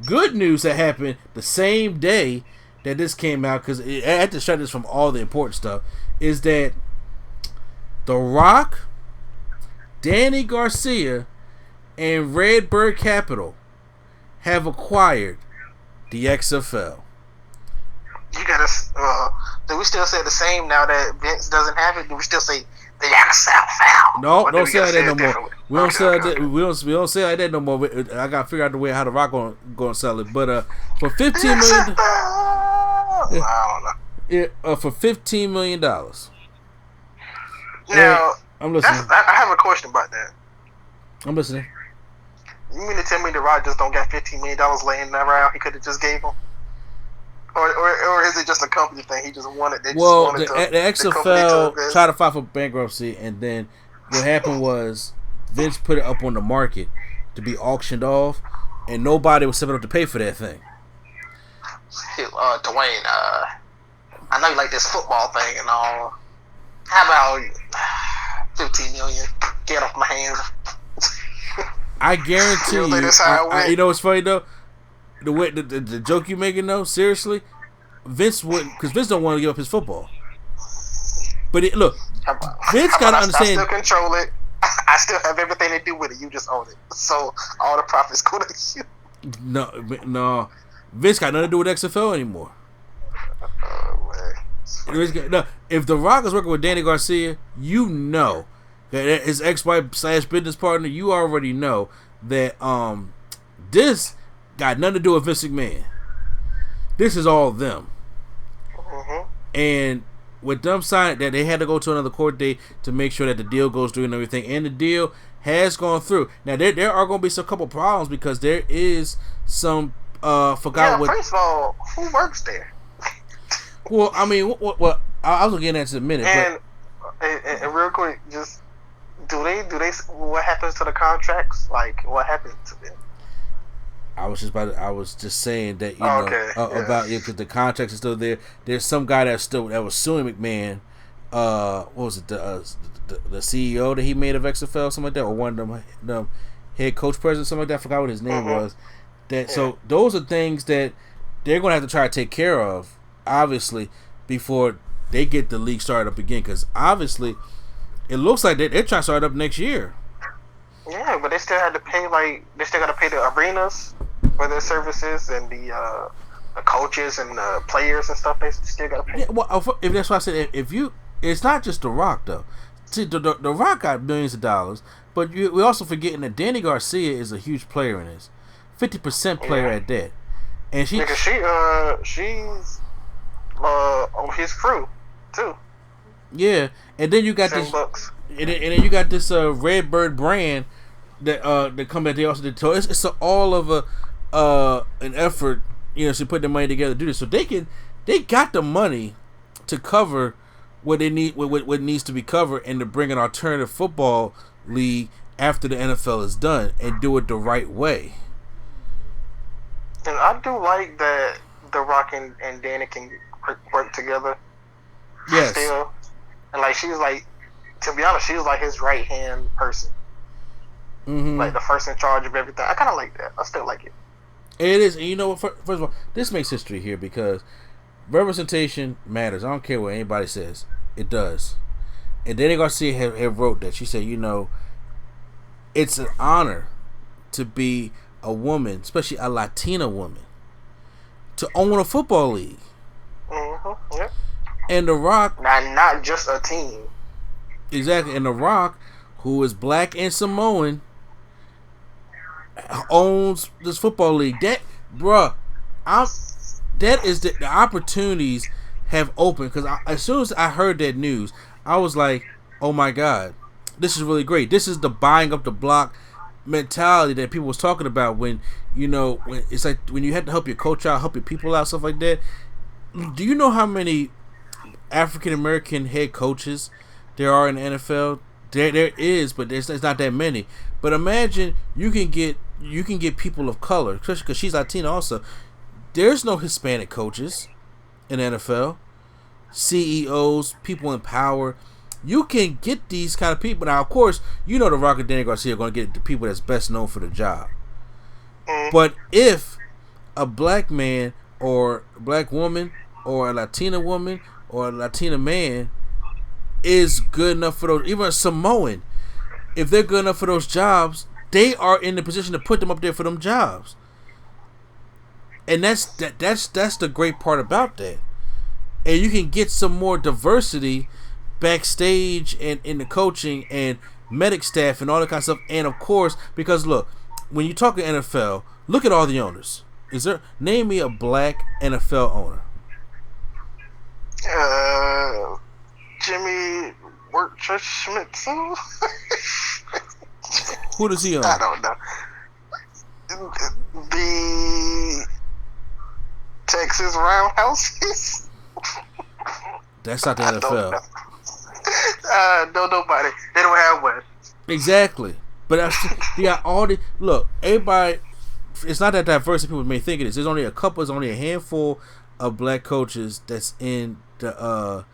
good news that happened the same day that this came out, because I had to shut this from all the important stuff, is that The Rock, Danny Garcia, and Redbird Capital have acquired the XFL. You gotta. Do we still say the same now that Vince doesn't have it? Do we still say the XFL? No, don't say that no more. We don't say that. We don't say like that no more. I gotta figure out the way how The Rock gonna sell it. But for $15 million, I don't know. For $15 million. Now, I'm listening. I have a question about that. I'm listening. You mean to tell me The Rock just don't got $15 million laying around? He could have just gave him, or is it just a company thing? He just wanted. The XFL tried to file for bankruptcy, and then what happened was Vince put it up on the market to be auctioned off, and nobody was stepping up to pay for that thing. Dwayne, I know you like this football thing and all. How about $15 million? Get off my hands. I guarantee you. You know what's funny though? The way the joke you making though, seriously, Vince wouldn't, because Vince don't want to give up his football. But Vince gotta understand. I still control it. I still have everything to do with it. You just own it, so all the profits go to you. No, Vince got nothing to do with XFL anymore. No, if The Rock is working with Danny Garcia, you know that his ex-wife / business partner, you already know that this got nothing to do with Vince McMahon. This is all them. Mm-hmm. And with them signing that, they had to go to another court date to make sure that the deal goes through and everything. And the deal has gone through. Now there are going to be some couple problems because there is some first of all, who works there? Well, I mean, what I was gonna get into in a minute. And real quick, just do they? What happens to the contracts? Like, what happens to them? I was just saying that because the contracts are still there. There's some guy that was suing McMahon. What was it? The CEO that he made of XFL, something like that, or one of them head coach president, something like that. I forgot what his name was. So those are things that they're gonna have to try to take care of, obviously, before they get the league started up again. Because obviously, it looks like they're trying to start up next year. Yeah, but they still have to pay. They still got to pay the arenas for their services and the coaches and the players and stuff. They still got to pay. Yeah, well, if that's why I said it's not just The Rock though. See, the Rock got millions of dollars, but we also forgetting that Danny Garcia is a huge player in this, 50% player at that, and she's on his crew too. Yeah, and then you got and then you got this Redbird brand that come at. They also did. So it's all of an effort, to put their money together to do this. So they got the money to cover what they need, what needs to be covered, and to bring an alternative football league after the NFL is done and do it the right way. And I do like that The Rock and Danny can work together. Yes. Still. And she's to be honest, she was his right hand person. Mm-hmm. The first in charge of everything. I kind of like that. I still like it. It is. And you know what? First of all, this makes history here because representation matters. I don't care what anybody says. It does. And Danny Garcia have wrote that. She said, it's an honor to be a woman, especially a Latina woman, to own a football league. Mm-hmm. Yep. And The Rock, not just a team. Exactly. And The Rock, who is black and Samoan, owns this football league. That is the opportunities have opened. Because as soon as I heard that news, I was like, oh my God, this is really great. This is the buying up the block mentality that people was talking about when it's like when you had to help your coach out, help your people out, stuff like that. Do you know how many African American head coaches there are in the NFL? There is, but it's not that many. But imagine you can get people of color, especially because she's Latina also. There's no Hispanic coaches in the NFL, CEOs, people in power. You can get these kind of people. Now, of course, The Rock and Danny Garcia are going to get the people that's best known for the job. But if a black man or a black woman or a Latina woman or a Latina man is good enough for those, even a Samoan, if they're good enough for those jobs, they are in the position to put them up there for them jobs. And that's the great part about that. And you can get some more diversity backstage and in the coaching and medic staff and all that kind of stuff. And of course, because look, when you talk to NFL, look at all the owners. Name me a black NFL owner? Jimmy Schmitz. Who does he own? I don't know. The Texas Roundhouses. That's not the NFL. No, nobody. They don't have one. Exactly. But they got all the look. Everybody. It's not that diverse as people may think it is. There's only a handful of black coaches that's in the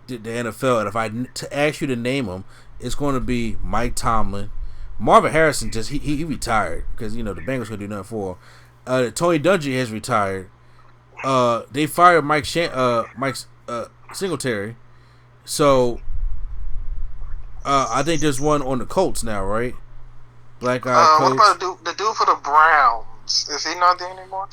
NFL. And if I ask you to name them, it's going to be Mike Tomlin. Marvin Harrison he retired because the Bengals couldn't do nothing for him. Tony Dungy has retired. They fired Mike Singletary. So I think there's one on the Colts now, right? Black guy. What about the dude for the Browns? Is he not there anymore?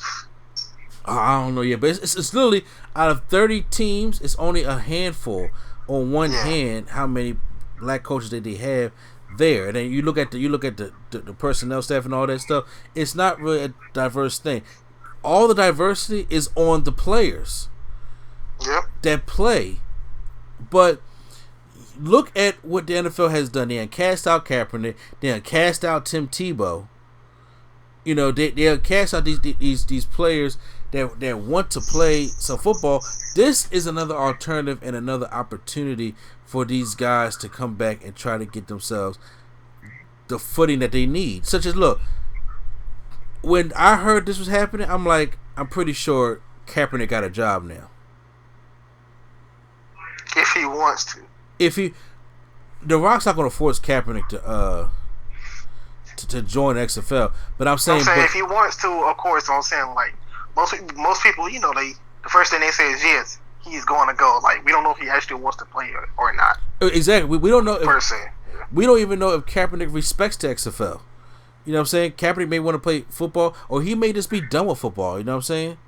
I don't know yet, but it's literally out of 30 teams, it's only a handful on one hand how many black coaches that they have there. And then you look at the personnel staff and all that stuff. It's not really a diverse thing. All the diversity is on the players that play. But look at what the NFL has done. They cast out Kaepernick. They cast out Tim Tebow. They cast out these players that want to play some football. This is another alternative and another opportunity for these guys to come back and try to get themselves the footing that they need. Such as, look, when I heard this was happening, I'm like, I'm pretty sure Kaepernick got a job now. If he wants to. The Rock's not going to force Kaepernick to join XFL, but I'm saying if he wants to, of course. I'm saying like most people, the first thing they say is yes, he's going to go. Like, we don't know if he actually wants to play or not. Exactly, we don't know. We don't even know if Kaepernick respects the XFL. You know what I'm saying? Kaepernick may want to play football, or he may just be done with football. You know what I'm saying?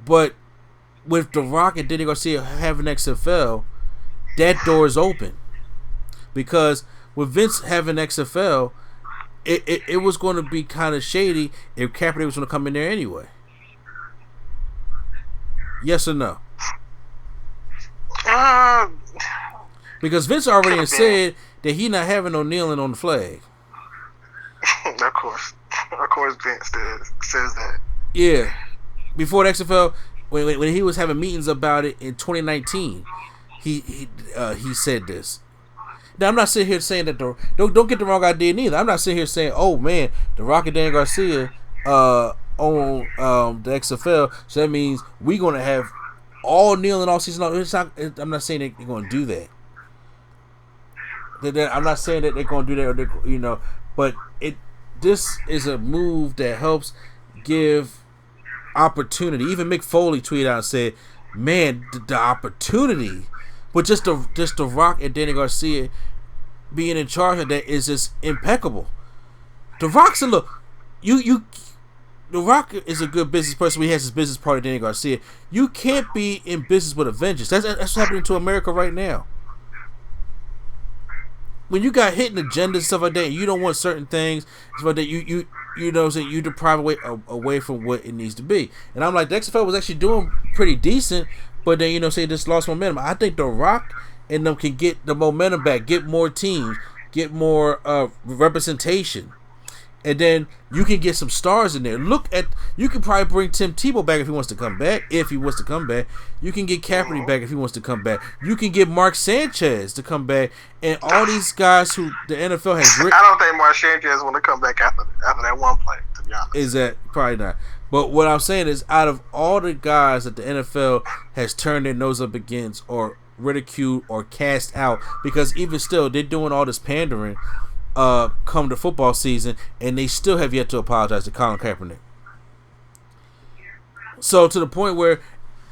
But with The Rock and Danny Garcia having XFL, that door is open. Because with Vince having XFL, it was going to be kind of shady if Kaepernick was going to come in there anyway. Yes or no? Because Vince already said that he not having no kneeling on the flag. Of course, Vince says that. Yeah, before the XFL, when he was having meetings about it in 2019, he said this. Now, I'm not sitting here saying that don't get the wrong idea neither. I'm not sitting here saying, oh man, The Rock and Danny Garcia on the XFL, so that means we're gonna have all kneeling all season long. I'm not saying they're gonna do that. I'm not saying that they're gonna do that, but this is a move that helps give opportunity. Even Mick Foley tweeted out and said, "Man, the opportunity." But just the Rock and Danny Garcia being in charge of that is just impeccable. The Rock said, "Look, The Rock is a good business person. He has his business partner, Danny Garcia. You can't be in business with a vengeance. That's what's happening to America right now. When you got hidden agendas and stuff like that, and you don't want certain things, stuff like that, you deprive away from what it needs to be. And I'm like, the XFL was actually doing pretty decent, but then say this lost momentum. I think The Rock and them can get the momentum back, get more teams, get more representation, and then you can get some stars in there. You can probably bring Tim Tebow back if he wants to come back. You can get Kaepernick back if he wants to come back. You can get Mark Sanchez to come back, and all these guys who the NFL has. I don't think Mark Sanchez want to come back after that one play. To be honest, is that probably not? But what I'm saying is, out of all the guys that the NFL has turned their nose up against, or ridiculed, or cast out, because even still they're doing all this pandering. Come to football season, and they still have yet to apologize to Colin Kaepernick. So to the point where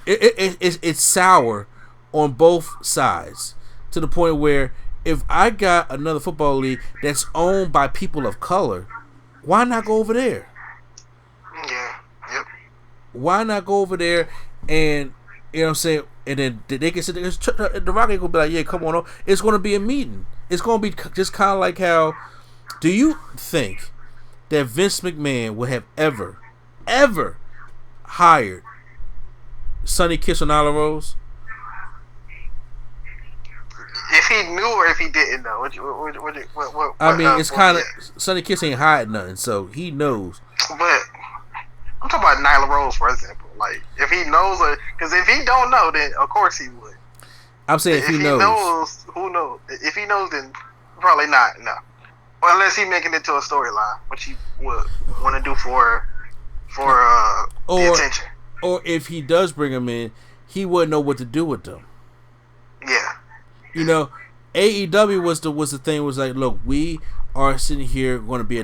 it's sour on both sides. To the point where if I got another football league that's owned by people of color, why not go over there? Yeah. Yep. Why not go over there and, you know what I'm saying, and then they can sit there. The Rock ain't gonna be like, yeah, come on. It's gonna be a meeting. It's gonna be just kind of like how. Do you think that Vince McMahon would have ever hired Sonny Kiss or Nyla Rose? If he knew or if he didn't know, I mean, it's kind of Sonny Kiss ain't hiding nothing, so he knows. But I'm talking about Nyla Rose, for example. Like, if he knows, because if he don't know, then of course he would. I'm saying if he knows, who knows? If he knows, then probably not. No, well, unless he making it to a storyline, which he would want to do for the attention. Or if he does bring them in, he wouldn't know what to do with them. Yeah. You know, AEW was the thing. Was like, look, we are sitting here going to be a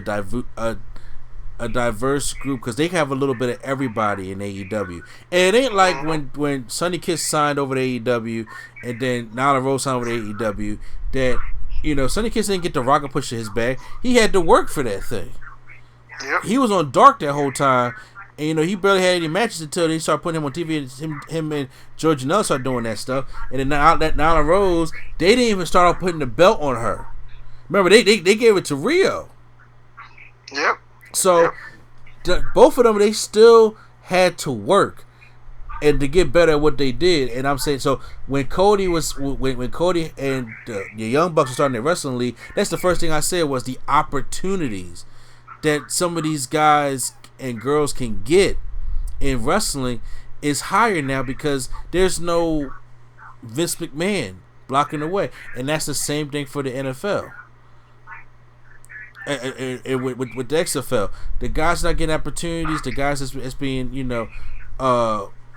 diverse group because they have a little bit of everybody in AEW, and it ain't like when Sonny Kiss signed over to AEW and then Nyla Rose signed over to AEW that, you know, Sonny Kiss didn't get the rocket push to his back. He had to work for that thing. Yep. He was on Dark that whole time. And, you know, he barely had any matches until they started putting him on TV. And him and George Janelle started doing that stuff. And then that Nyla Rose, they didn't even start off putting the belt on her. Remember, they gave it to Rio. Yep. So, both of them, they still had to work and to get better at what they did. And I'm saying, so when Cody and the Young Bucks were starting their wrestling league, that's the first thing I said was the opportunities that some of these guys and girls can get in wrestling is higher now because there's no Vince McMahon blocking the way, and that's the same thing for the NFL. And with the XFL, the guys not getting opportunities, the guys that's being, you know,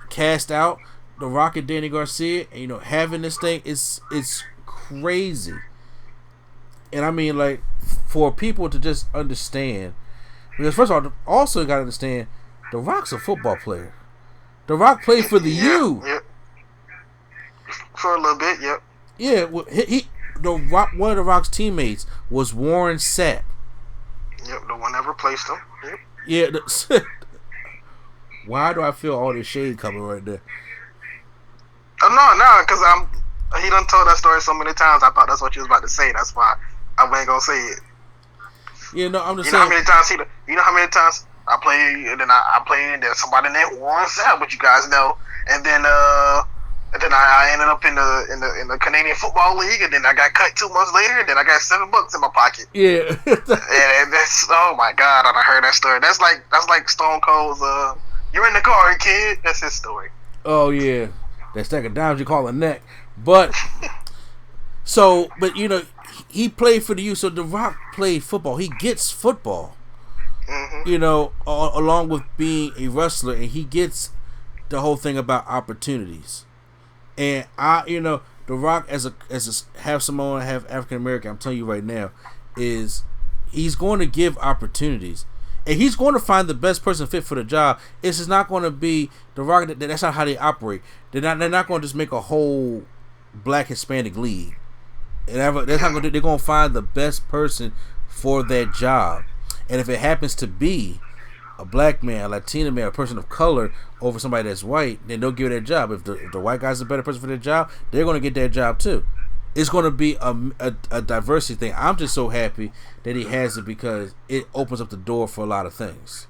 cast out. The Rock and Danny Garcia, and, you know, having this thing it's crazy. And I mean, like, for people to just understand. Because first of all, also you gotta understand, The Rock's a football player. The Rock played for the U. Yep. For a little bit, yep. Yeah, one of The Rock's teammates was Warren Sapp. Yep, the one that replaced him. Yep. Yeah. Why do I feel all this shade coming right there? Oh no, because he done told that story so many times. I thought that's what you was about to say. That's why I wasn't gonna say it. Yeah, no, I'm just saying. You know how many times I played, and then I played, and there's somebody named Warren Sapp, which you guys know, and then I ended up in the Canadian Football League, and then I got cut 2 months later, and then I got $7 in my pocket. Yeah. and that's, oh my God, I heard that story. That's like Stone Cold's "You're in the car, kid." That's his story. Oh yeah, that stack of dimes you call a neck, but but you know. He played for the U, so The Rock played football. He gets football, you know, along with being a wrestler, and he gets the whole thing about opportunities. And you know, The Rock as a half Samoan, half African American, I'm telling you right now, he's going to give opportunities, and he's going to find the best person fit for the job. It's just not going to be The Rock. That's not how they operate. They're not going to just make a whole Black Hispanic league. And that's how they're going to find the best person for that job. And if it happens to be a black man, a Latino man, a person of color over somebody that's white, then they'll give that job. If the white guy's a better person for their job, they're going to get that job too. It's going to be a diversity thing. I'm just so happy that he has it because it opens up the door for a lot of things.